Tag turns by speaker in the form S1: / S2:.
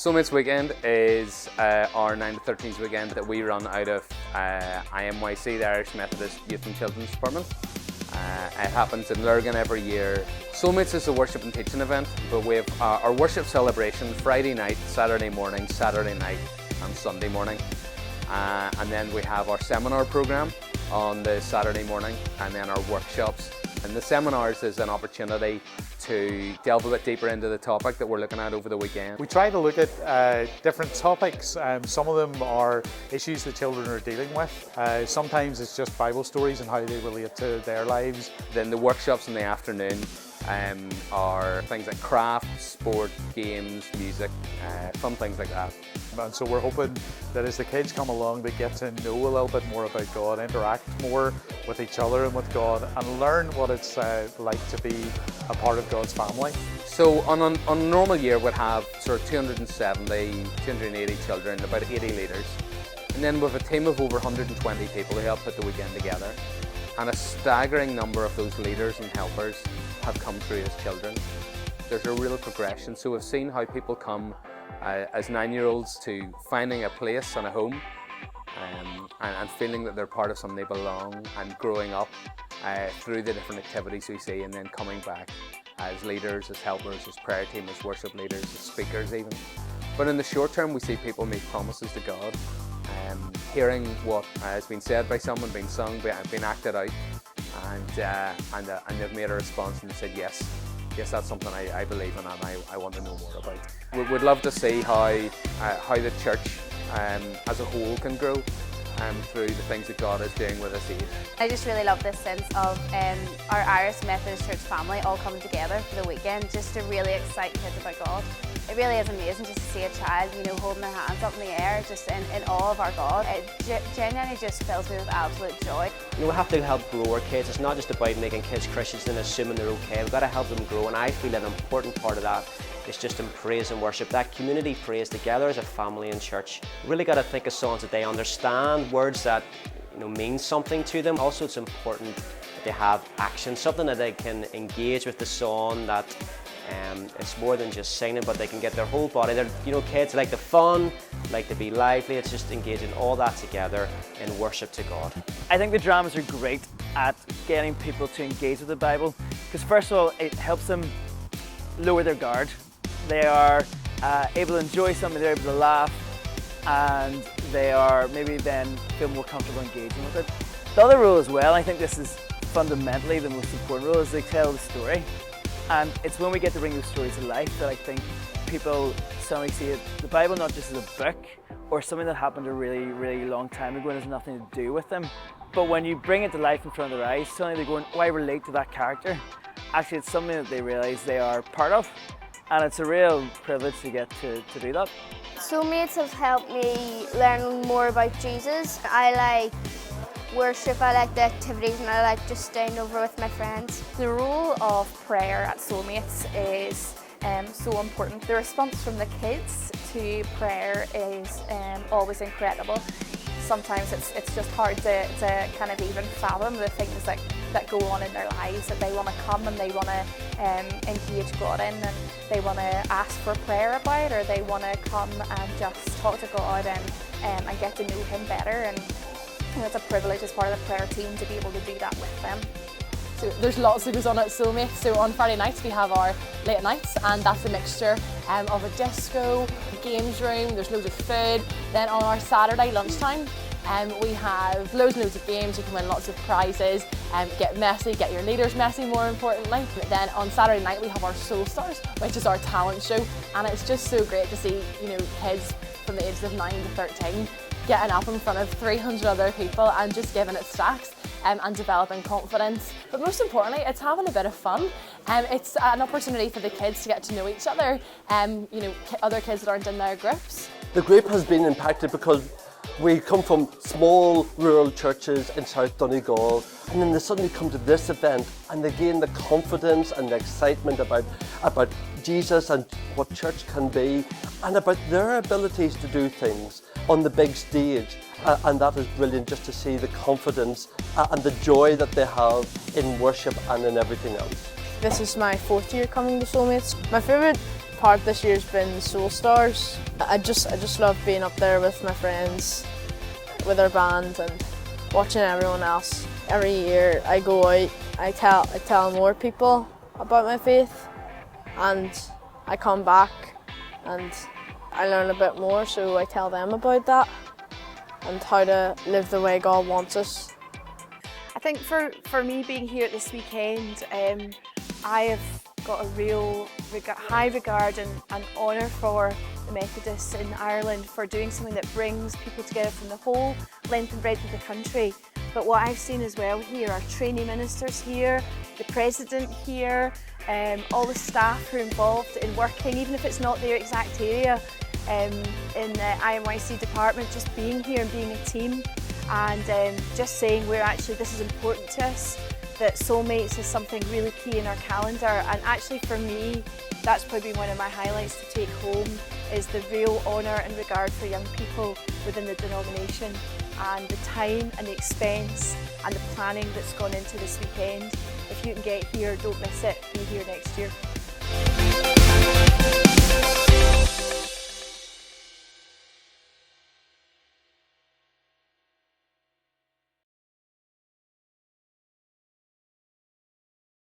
S1: Soulmates Weekend is our 9 to 13s weekend that we run out of IMYC, the Irish Methodist Youth and Children's Department. It happens in Lurgan every year. Soulmates is a worship and teaching event, but we have our worship celebration Friday night, Saturday morning, Saturday night and Sunday morning. And then we have our seminar program on the Saturday morning, and then our workshops. And the seminars is an opportunity to delve a bit deeper into the topic that we're looking at over the weekend.
S2: We try to look at different topics. Some of them are issues that children are dealing with. Sometimes it's just Bible stories and how they relate to their lives.
S1: Then the workshops in the afternoon are things like craft, sport, games, music, fun things like that.
S2: And so we're hoping that as the kids come along, they get to know a little bit more about God, interact more with each other and with God, and learn what it's like to be a part of God's family.
S1: So on a normal year we'd have sort of 270, 280 children, about 80 leaders. And then we have a team of over 120 people who help put the weekend together. And a staggering number of those leaders and helpers have come through as children. There's a real progression. So we've seen how people come as 9-year-olds to finding a place and a home and feeling that they're part of something, they belong, and growing up through the different activities we see, and then coming back as leaders, as helpers, as prayer team, as worship leaders, as speakers even. But in the short term we see people make promises to God, hearing what has been said by someone, being sung, being acted out, and they've made a response and they said yes, that's something I believe in and I want to know more about. We'd love to see how the church as a whole can grow through the things that God is doing with us age.
S3: I just really love this sense of our Irish Methodist Church family all coming together for the weekend just to really excite kids about God. It really is amazing just to see a child, holding their hands up in the air, just in awe of our God. It genuinely just fills me with absolute joy.
S4: We have to help grow our kids. It's not just about making kids Christians and assuming they're okay. We've got to help them grow, and I feel an important part of that is just in praise and worship. That community prays together as a family in church. We really got to think of songs that they understand, words that mean something to them. Also, it's important that they have action, something that they can engage with the song, that it's more than just singing, but they can get their whole body. They're, kids like the fun, like to be lively. It's just engaging all that together in worship to God.
S5: I think the dramas are great at getting people to engage with the Bible, because first of all, it helps them lower their guard. They are able to enjoy something, they're able to laugh, and they are maybe then feel more comfortable engaging with it. The other role as well, I think this is fundamentally the most important role, is they tell the story. And it's when we get to bring those stories to life that I think people suddenly see the Bible not just as a book or something that happened a really, really long time ago and has nothing to do with them. But when you bring it to life in front of their eyes, suddenly they're going, oh, I relate to that character. Actually, it's something that they realise they are part of. And it's a real privilege to get to do that.
S6: Soulmates have helped me learn more about Jesus. I like worship, I like the activities, and I like just staying over with my friends.
S7: The role of prayer at Soulmates is so important. The response from the kids to prayer is always incredible. Sometimes it's just hard to kind of even fathom the things that go on in their lives, that they want to come and they want to engage God in, and they want to ask for prayer about, or they want to come and just talk to God and get to know Him better. And it's a privilege as part of the prayer team to be able to do that with them.
S8: So there's lots that goes on at Soulmates. So on Friday nights we have our late nights, and that's a mixture of a disco, games room, there's loads of food. Then on our Saturday lunchtime we have loads and loads of games. You can win lots of prizes, get messy, get your leaders messy more importantly. Then on Saturday night we have our Soul Stars, which is our talent show, and it's just so great to see kids from the ages of 9 to 13 getting up in front of 300 other people and just giving it stacks and developing confidence. But most importantly, it's having a bit of fun. It's an opportunity for the kids to get to know each other, other kids that aren't in their groups.
S9: The group has been impacted because we come from small rural churches in South Donegal, and then they suddenly come to this event and they gain the confidence and the excitement about Jesus and what church can be, and about their abilities to do things on the big stage. And that is brilliant, just to see the confidence and the joy that they have in worship and in everything else.
S10: This is my 4th year coming to Soulmates. My favourite
S8: part this year's been Soul Stars. I just love being up there with my friends, with our band and watching everyone else. Every year I go out, I tell more people about my faith, and I come back and I learn a bit more, so I tell them about that and how to live the way God wants us.
S10: I think for me being here this weekend, I have got a real high regard and honour for the Methodists in Ireland for doing something that brings people together from the whole length and breadth of the country. But what I've seen as well here are trainee ministers here, the president here, all the staff who are involved in working, even if it's not their exact area, in the IMYC department, just being here and being a team and just saying this is important to us, that Soulmates is something really key in our calendar. And actually for me, that's probably one of my highlights to take home, is the real honour and regard for young people within the denomination and the time and the expense and the planning that's gone into this weekend. If you can get here, don't miss it. Be here next year.